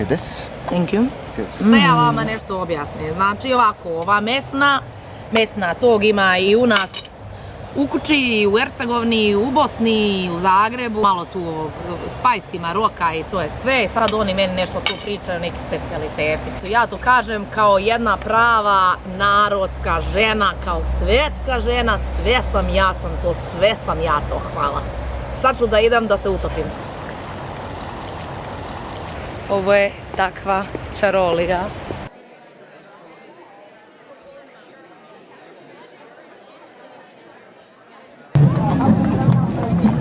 at this. Thank you. Good. Da ja vama nešto objasnim. Znači ovako, ova mesna tog ima i u nas u kući, i u Hercegovini, i u Bosni, i u Zagrebu. Malo tu spicy Maroka i to je sve. Sad oni meni nešto tu pričaju, neki specijaliteti. Ja to kažem kao jedna prava narodska žena, kao svetska žena, sve sam ja to, hvala. Sad ću da idem da se utopim. Ovo je takva čarolija.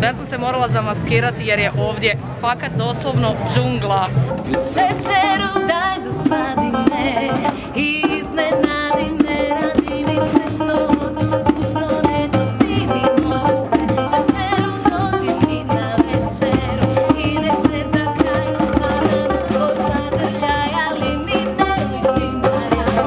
Ja sam se morala zamaskirati jer je ovdje fakat doslovno džungla. Šećeru daj zasladi me i iznenadi me, radi mi sve što hoću, sve što ne dodini, možeš sve. Šećeru dođi mi na večeru i deser za kraj, pa da zagrljaj, ali mi ne liči Marija.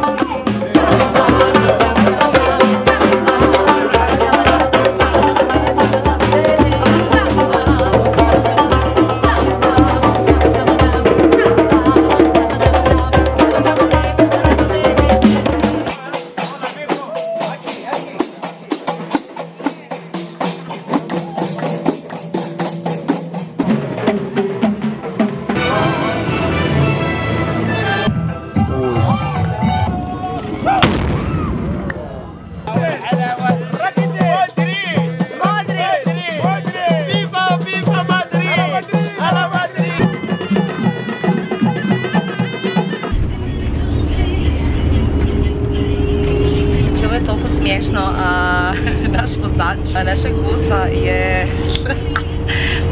Naš vozač našeg busa je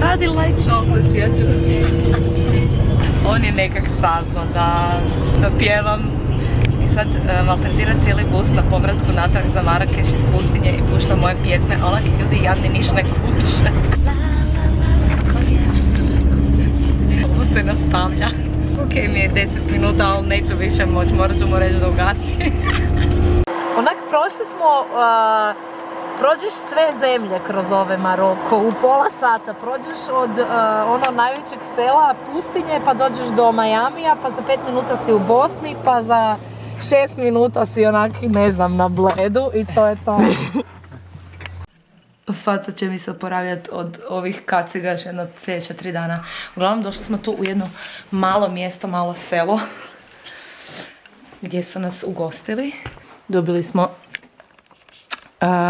radi light chocolate. On je nekak saznao da pjevam i sad maltretira cijeli bus na povratku natrag za Marakeš iz pustinje i pušta moje pjesme, a onak ljudi jadni niš ne kuše. Ovo se nastavlja. Ok, mi je 10 minuta, ali neću više moći, morat ću mu reći da ugasi. Onak prošli smo, prođeš sve zemlje kroz ove Maroko, u pola sata prođeš od ono najvećeg sela pustinje pa dođeš do Majamija, pa za 5 minuta si u Bosni, pa za 6 minuta si onaki, ne znam, na Bledu i to je to. Faca će mi se oporavljati od ovih kaciga još jedno sljedeća 3 dana. Uglavnom došli smo tu u jedno malo mjesto, malo selo gdje su nas ugostili. Dobili smo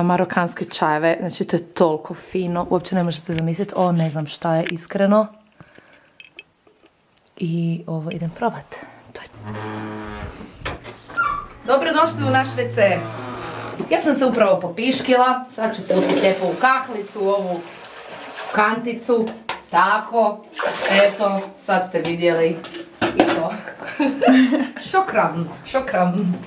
marokanske čajeve, znači to je toliko fino, uopće ne možete zamisliti, ovo ne znam šta je iskreno. I ovo idem probat. To je... Dobrodošli u naš WC. Ja sam se upravo popiškila, sad ću pustiti lijepo u kahlicu, ovu kanticu, tako, eto, sad ste vidjeli i to. Šokram.